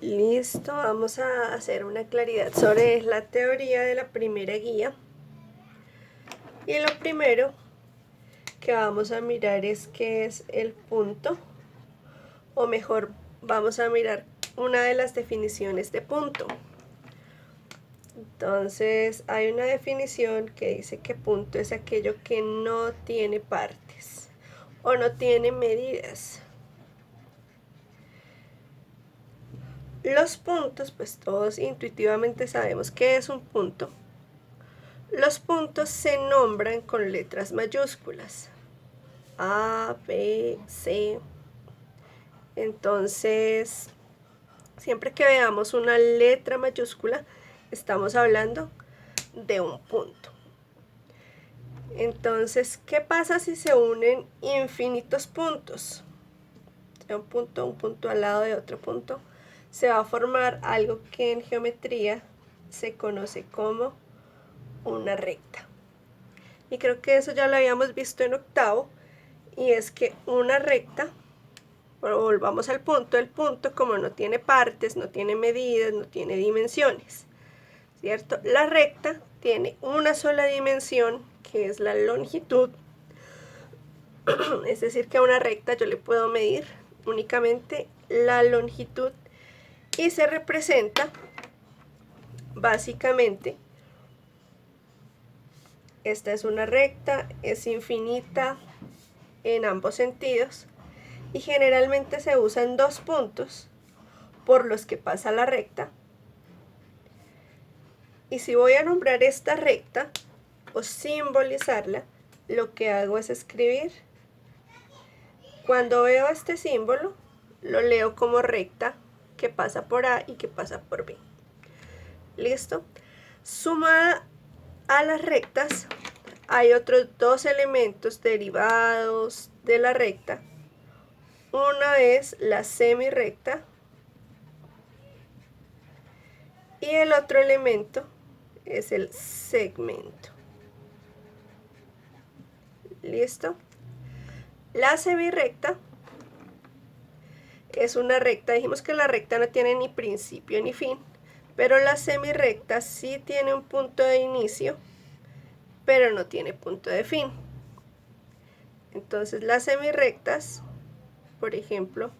Listo, vamos a hacer una claridad sobre la teoría de la primera guía. Y lo primero que vamos a mirar es qué es el punto, o mejor, vamos a mirar una de las definiciones de punto. Entonces, hay una definición que dice que punto es aquello que no tiene partes o no tiene medidas. Los puntos, pues todos intuitivamente sabemos qué es un punto. Los puntos se nombran con letras mayúsculas. A, B, C. Entonces, siempre que veamos una letra mayúscula, estamos hablando de un punto. Entonces, ¿qué pasa si se unen infinitos puntos? Un punto al lado de otro punto. Se va a formar algo que en geometría se conoce como una recta. Y creo que eso ya lo habíamos visto en octavo, y es que una recta, bueno, volvamos al punto, el punto como no tiene partes, no tiene medidas, no tiene dimensiones, ¿cierto? La recta tiene una sola dimensión, que es la longitud, es decir, que a una recta yo le puedo medir únicamente la longitud, y se representa básicamente, esta es una recta, es infinita en ambos sentidos, y generalmente se usan dos puntos por los que pasa la recta. Y si voy a nombrar esta recta o simbolizarla, lo que hago es escribir. Cuando veo este símbolo, lo leo como recta que pasa por A y que pasa por B. ¿Listo? Sumada a las rectas, hay otros dos elementos derivados de la recta. Una es la semirrecta y el otro elemento es el segmento. ¿Listo? La semirrecta es una recta, dijimos que la recta no tiene ni principio ni fin, pero la semirrecta sí tiene un punto de inicio, pero no tiene punto de fin. Entonces las semirrectas, por ejemplo,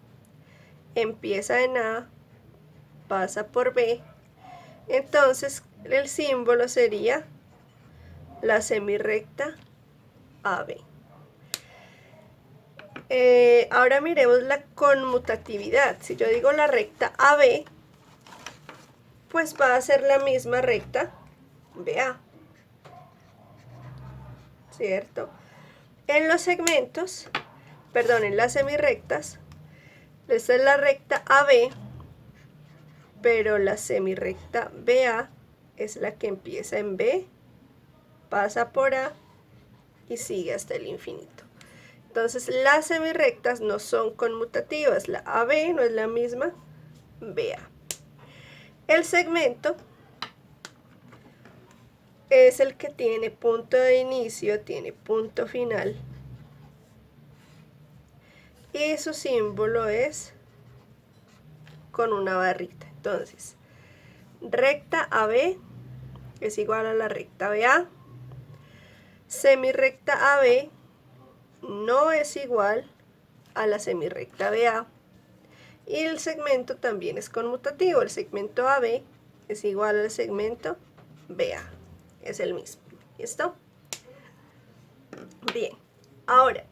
empieza en A, pasa por B, entonces el símbolo sería la semirrecta AB. Ahora miremos la conmutatividad. Si yo digo la recta AB, pues va a ser la misma recta BA, ¿cierto? En los segmentos, perdón, en las semirrectas, esta es la recta AB, pero la semirrecta BA es la que empieza en B, pasa por A y sigue hasta el infinito. Entonces las semirrectas no son conmutativas, la AB no es la misma BA. El segmento es el que tiene punto de inicio, tiene punto final, y su símbolo es con una barrita. Entonces, recta AB es igual a la recta BA, semirrecta AB no es igual a la semirrecta BA, y el segmento también es conmutativo. El segmento AB es igual al segmento BA, es el mismo. ¿Listo? Bien, ahora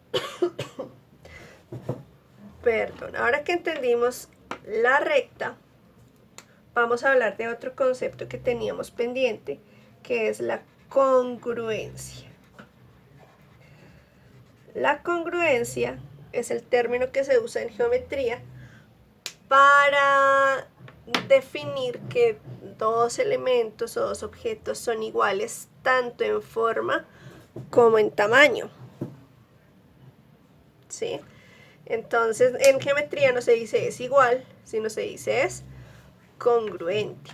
perdón, ahora que entendimos la recta, vamos a hablar de otro concepto que teníamos pendiente, que es la congruencia. La congruencia es el término que se usa en geometría para definir que dos elementos o dos objetos son iguales tanto en forma como en tamaño. ¿Sí? Entonces, en geometría no se dice es igual, sino se dice es congruente.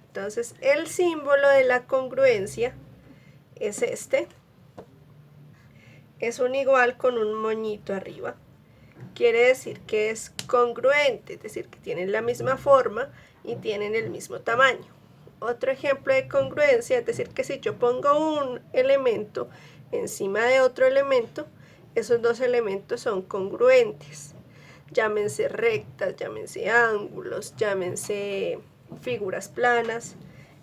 Entonces, el símbolo de la congruencia es este. Es un igual con un moñito arriba, quiere decir que es congruente, es decir, que tienen la misma forma y tienen el mismo tamaño. Otro ejemplo de congruencia es decir que si yo pongo un elemento encima de otro elemento, esos dos elementos son congruentes. Llámense rectas, llámense ángulos, llámense figuras planas.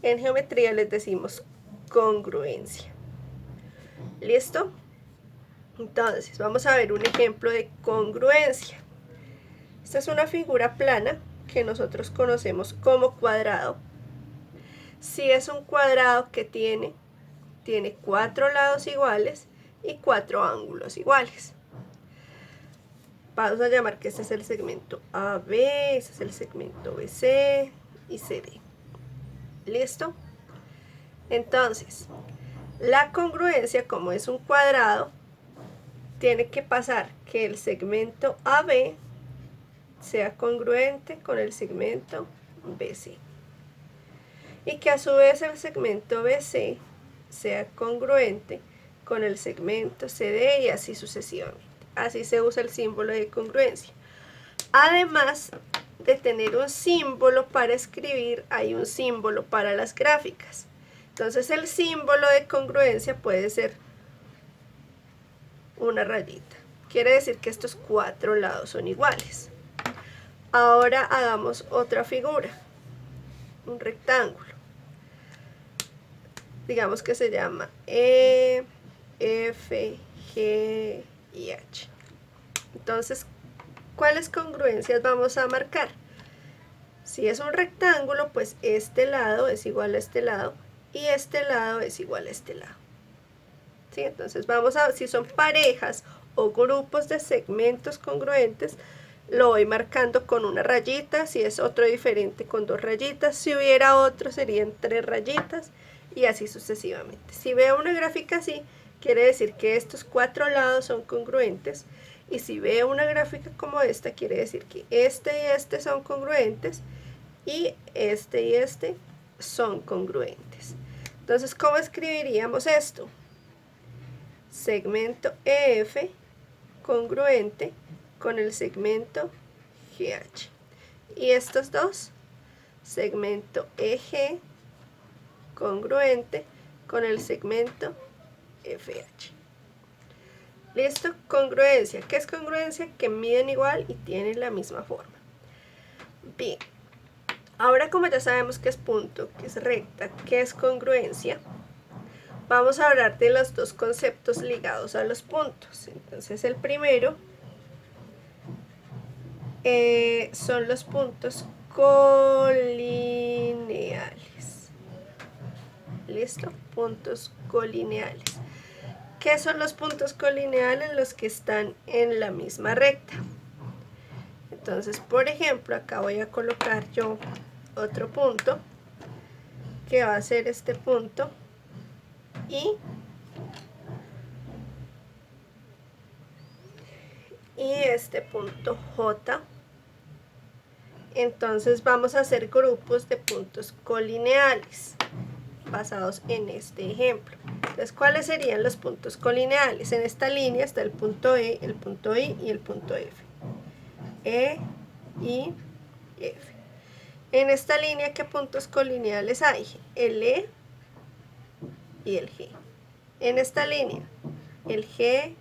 En geometría les decimos congruencia. ¿Listo? Entonces, vamos a ver un ejemplo de congruencia. Esta es una figura plana que nosotros conocemos como cuadrado. Si es un cuadrado que tiene 4 lados iguales y 4 ángulos iguales. Vamos a llamar que este es el segmento AB, este es el segmento BC y CD. ¿Listo? Entonces, la congruencia, como es un cuadrado, tiene que pasar que el segmento AB sea congruente con el segmento BC. Y que a su vez el segmento BC sea congruente con el segmento CD y así sucesivamente. Así se usa el símbolo de congruencia. Además de tener un símbolo para escribir, hay un símbolo para las gráficas. Entonces el símbolo de congruencia puede ser una rayita. Quiere decir que estos 4 lados son iguales. Ahora hagamos otra figura, un rectángulo. Digamos que se llama E, F, G y H. Entonces, ¿cuáles congruencias vamos a marcar? Si es un rectángulo, pues este lado es igual a este lado y este lado es igual a este lado. ¿Sí? Entonces vamos a ver si son parejas o grupos de segmentos congruentes, lo voy marcando con una rayita, si es otro diferente con 2 rayitas, si hubiera otro serían 3 rayitas y así sucesivamente. Si veo una gráfica así, quiere decir que estos 4 lados son congruentes, y si veo una gráfica como esta, quiere decir que este y este son congruentes y este son congruentes. Entonces, ¿cómo escribiríamos esto? Segmento EF congruente con el segmento GH. Y estos dos, segmento EG congruente con el segmento FH. ¿Listo? Congruencia. ¿Qué es congruencia? Que miden igual y tienen la misma forma. Bien. Ahora, como ya sabemos qué es punto, qué es recta, qué es congruencia, vamos a hablar de los dos conceptos ligados a los puntos. Entonces, el primero son los puntos colineales. ¿Listo? Puntos colineales. ¿Qué son los puntos colineales? Los que están en la misma recta. Entonces, por ejemplo, acá voy a colocar yo otro punto, que va a ser este punto, y este punto J. Entonces vamos a hacer grupos de puntos colineales basados en este ejemplo. Entonces, ¿cuáles serían los puntos colineales? En esta línea está el punto E, el punto I y el punto F. E, I, F. En esta línea, ¿qué puntos colineales hay? El E y el G. En esta línea, el G,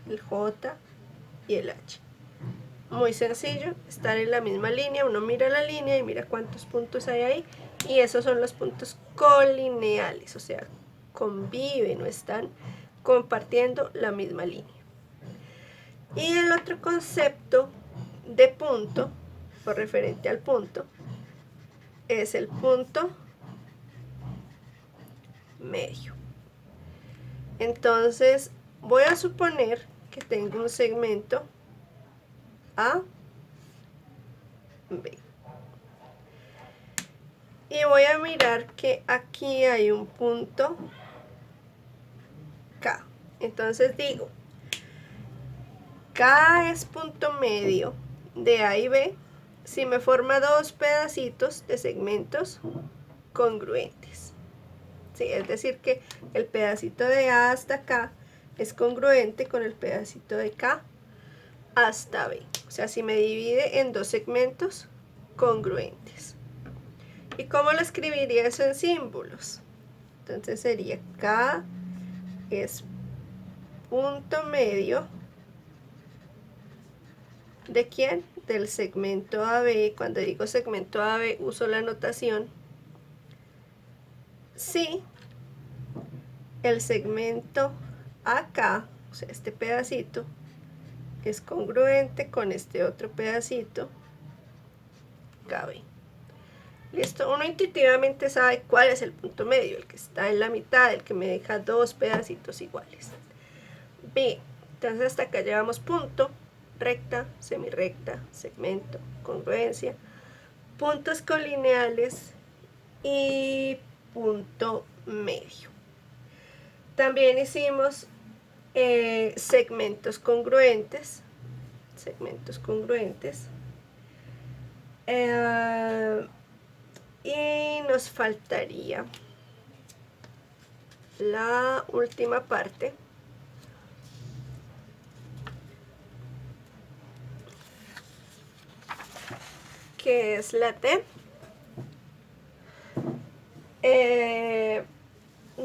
el J y el H. Muy sencillo, estar en la misma línea, uno mira la línea y mira cuántos puntos hay ahí, y esos son los puntos colineales, o sea, conviven o están compartiendo la misma línea. Y el otro concepto de punto, o referente al punto, es el punto medio. Entonces, voy a suponer que tengo un segmento A, B. Y voy a mirar que aquí hay un punto K. Entonces digo, K es punto medio de A y B si me forma dos pedacitos de segmentos congruentes. Sí, es decir que el pedacito de A hasta K es congruente con el pedacito de K hasta B. O sea, si me divide en dos segmentos congruentes. ¿Y cómo lo escribiría eso en símbolos? Entonces sería K es punto medio ¿de quién? Del segmento AB. Cuando digo segmento AB uso la notación si el segmento AK, o sea, este pedacito, es congruente con este otro pedacito KB. Listo, uno intuitivamente sabe cuál es el punto medio, el que está en la mitad, el que me deja dos pedacitos iguales. B, entonces hasta acá llevamos punto, recta, semirrecta, segmento, congruencia, puntos colineales y punto medio. También hicimos segmentos congruentes, y nos faltaría la última parte, que es la T,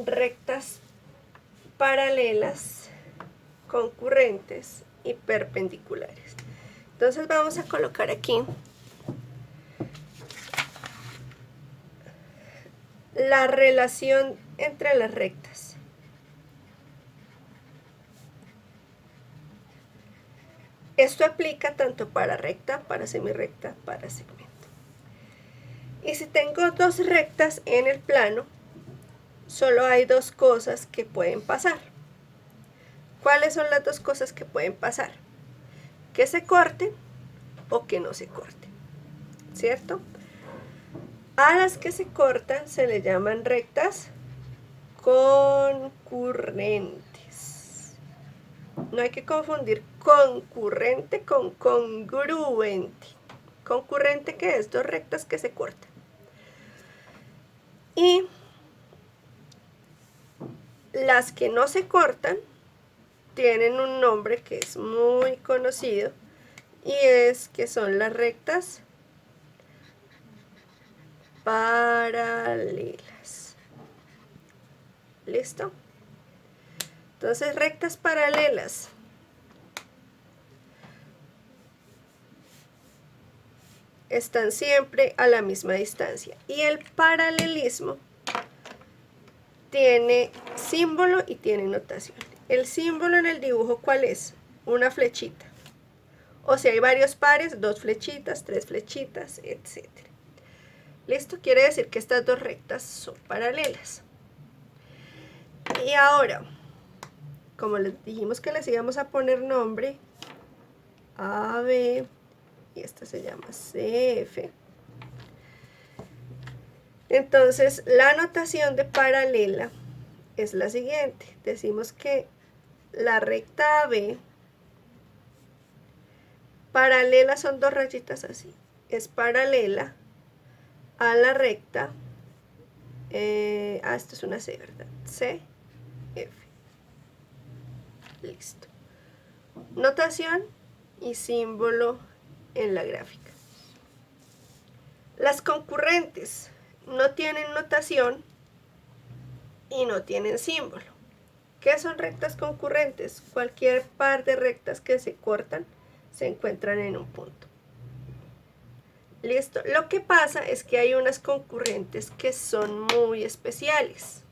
rectas paralelas, concurrentes y perpendiculares. Entonces vamos a colocar aquí la relación entre las rectas. Esto aplica tanto para recta, para semirrecta, para segmento. Y si tengo dos rectas en el plano, solo hay dos cosas que pueden pasar. ¿Cuáles son las dos cosas que pueden pasar? Que se corten o que no se corten, ¿cierto? A las que se cortan se le llaman rectas concurrentes. No hay que confundir concurrente con congruente. Concurrente, que es dos rectas que se cortan. Y las que no se cortan tienen un nombre que es muy conocido, y es que son las rectas paralelas. ¿Listo? Entonces, rectas paralelas. Están siempre a la misma distancia. Y el paralelismo tiene símbolo y tiene notación. El símbolo en el dibujo, ¿cuál es? Una flechita. O si hay varios pares, dos flechitas, tres flechitas, etc. ¿Listo? Quiere decir que estas dos rectas son paralelas. Y ahora, como les dijimos que les íbamos a poner nombre, AB, y esta se llama CF. Entonces, la notación de paralela es la siguiente. Decimos que la recta AB, paralela son dos rayitas así, es paralela a la recta, esto es una C, ¿verdad? C, F. Listo. Notación y símbolo en la gráfica. Las concurrentes no tienen notación y no tienen símbolo. ¿Qué son rectas concurrentes? Cualquier par de rectas que se cortan se encuentran en un punto. Listo. Lo que pasa es que hay unas concurrentes que son muy especiales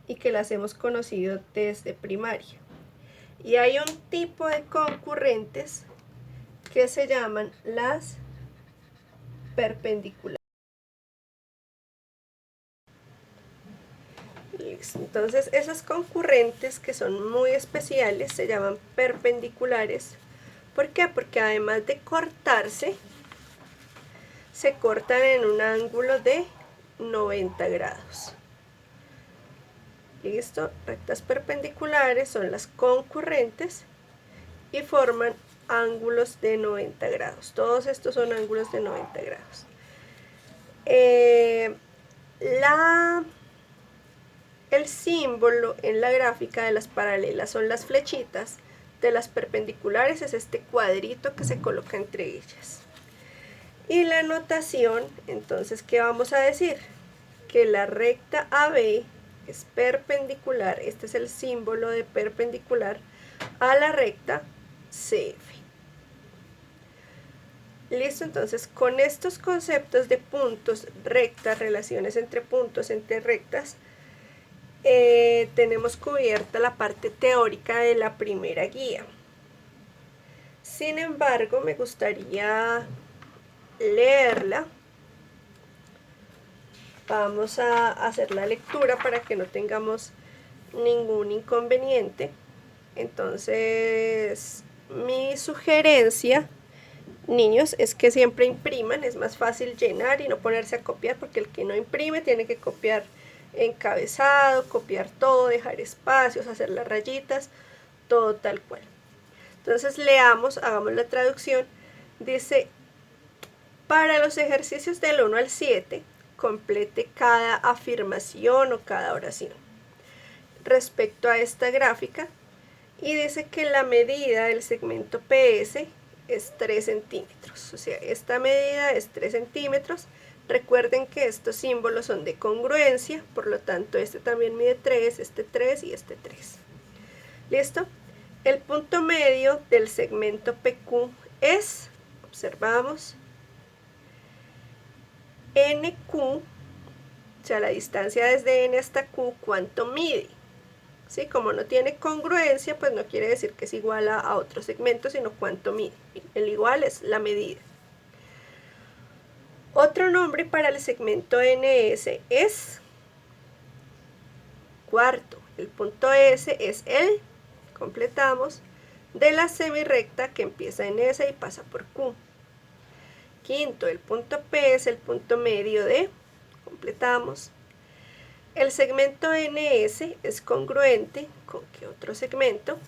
y que las hemos conocido desde primaria. Y hay un tipo de concurrentes que se llaman las perpendiculares. Listo. Entonces, esas concurrentes que son muy especiales se llaman perpendiculares. ¿Por qué? Porque además de cortarse, se cortan en un ángulo de 90 grados. Listo, rectas perpendiculares son las concurrentes y forman ángulos de 90 grados. Todos estos son ángulos de 90 grados. El símbolo en la gráfica de las paralelas son las flechitas. de las perpendiculares es este cuadrito que se coloca entre ellas. Y la notación, entonces, ¿qué vamos a decir? Que la recta AB es perpendicular, este es el símbolo de perpendicular, a la recta CF. Listo, entonces con estos conceptos de puntos, rectas, relaciones entre puntos, entre rectas, tenemos cubierta la parte teórica de la primera guía. Sin embargo, me gustaría leerla. Vamos a hacer la lectura para que no tengamos ningún inconveniente. Entonces, mi sugerencia, niños, es que siempre impriman, es más fácil llenar y no ponerse a copiar, porque el que no imprime tiene que copiar encabezado, copiar todo, dejar espacios, hacer las rayitas, todo tal cual. Entonces leamos, hagamos la traducción. Dice, para los ejercicios del 1 al 7, complete cada afirmación o cada oración respecto a esta gráfica, y dice que la medida del segmento PS es 3 centímetros, o sea, esta medida es 3 centímetros. Recuerden que estos símbolos son de congruencia, por lo tanto este también mide 3, este 3 y este 3. ¿Listo? El punto medio del segmento PQ es, observamos, NQ, o sea, la distancia desde N hasta Q, ¿cuánto mide? ¿Sí? Como no tiene congruencia, pues no quiere decir que es igual a otro segmento, sino cuánto mide. El igual es la medida. Otro nombre para el segmento NS es cuarto. El punto S es el, completamos, de la semirrecta que empieza en S y pasa por Q. Quinto, el punto P es el punto medio de, completamos. El segmento NS es congruente con qué otro segmento.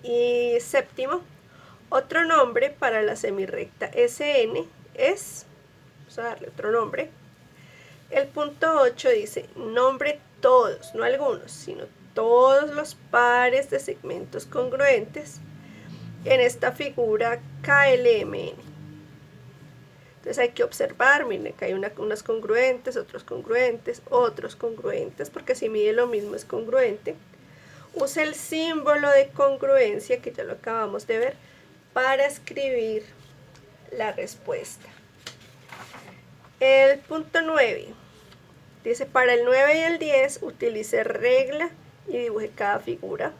Y séptimo, otro nombre para la semirrecta SN es, vamos a darle otro nombre. El punto 8 dice, nombre todos, no algunos, sino todos los pares de segmentos congruentes en esta figura KLMN. Entonces hay que observar, miren que hay unas congruentes, otros congruentes, porque si mide lo mismo es congruente. Usa el símbolo de congruencia, que ya lo acabamos de ver, para escribir la respuesta. El punto 9 dice, para el 9 y el 10 utilice regla y dibuje cada figura.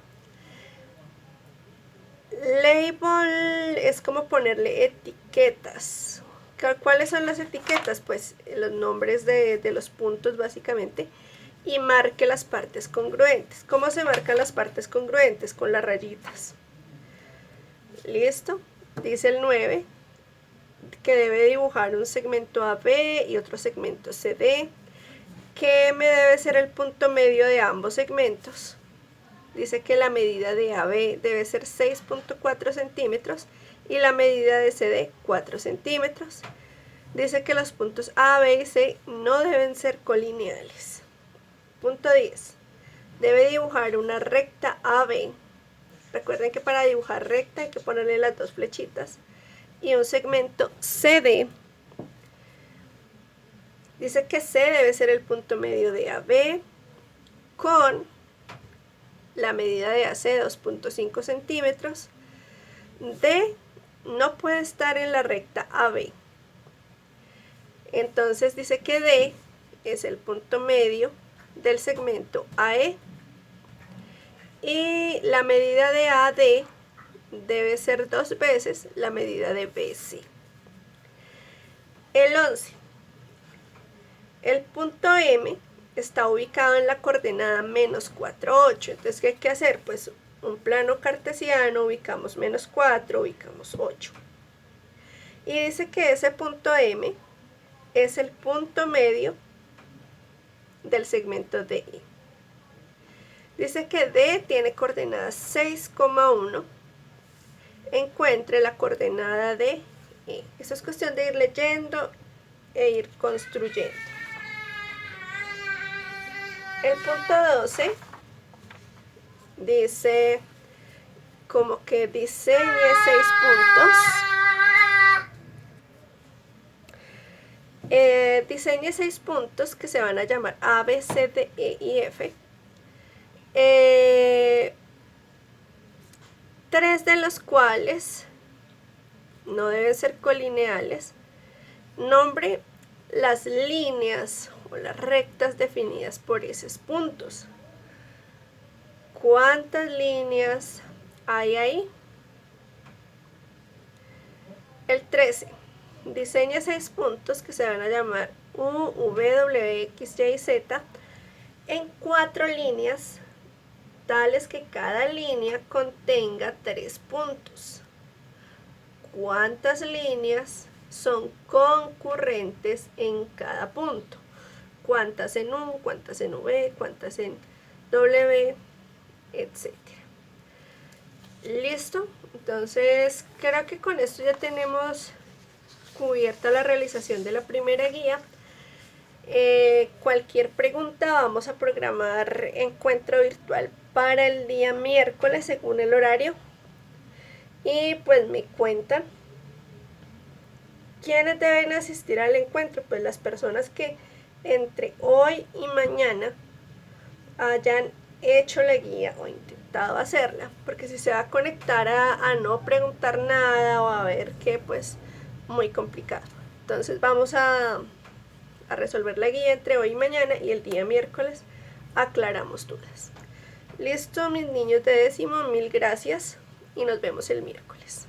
Label es como ponerle etiquetas. ¿Cuáles son las etiquetas? Pues los nombres de los puntos básicamente, y marque las partes congruentes. ¿Cómo se marcan las partes congruentes? Con las rayitas. ¿Listo? Dice el 9 que debe dibujar un segmento AB y otro segmento CD. ¿Qué me debe ser el punto medio de ambos segmentos? Dice que la medida de AB debe ser 6.4 centímetros y la medida de CD 4 centímetros. Dice que los puntos A, B y C no deben ser colineales. Punto 10. Debe dibujar una recta AB. Recuerden que para dibujar recta hay que ponerle las dos flechitas. Y un segmento CD. Dice que C debe ser el punto medio de AB con la medida de AC 2.5 centímetros. D no puede estar en la recta AB. Entonces dice que D es el punto medio del segmento AE y la medida de AD debe ser 2 veces la medida de BC. El 11. El punto M está ubicado en la coordenada menos 4, 8. Entonces, ¿qué hay que hacer? Pues un plano cartesiano, ubicamos menos 4, ubicamos 8. Y dice que ese punto M es el punto medio del segmento DE. Dice que D tiene coordenada 6,1. Encuentre la coordenada de E. Eso es cuestión de ir leyendo e ir construyendo. El punto 12 dice, como que diseñe 6 puntos. Diseñe 6 puntos que se van a llamar A, B, C, D, E y F. 3 de los cuales no deben ser colineales. Nombre las líneas o las rectas definidas por esos puntos. ¿Cuántas líneas hay ahí? El 13. Diseña 6 puntos que se van a llamar U, V, W, X, Y, Z en 4 líneas, tales que cada línea contenga 3 puntos. ¿Cuántas líneas son concurrentes en cada punto? ¿Cuántas en U, cuántas en V, cuántas en W, etcétera? ¿Listo? Entonces creo que con esto ya tenemos cubierta la realización de la primera guía. Cualquier pregunta, vamos a programar encuentro virtual para el día miércoles según el horario, y pues me cuentan quiénes deben asistir al encuentro. Pues las personas que entre hoy y mañana hayan hecho la guía o intentado hacerla, porque si se va a conectar a no preguntar nada o a ver qué, pues muy complicado. Entonces vamos a resolver la guía entre hoy y mañana, y el día miércoles aclaramos dudas. Listo, mis niños de décimo, mil gracias y nos vemos el miércoles.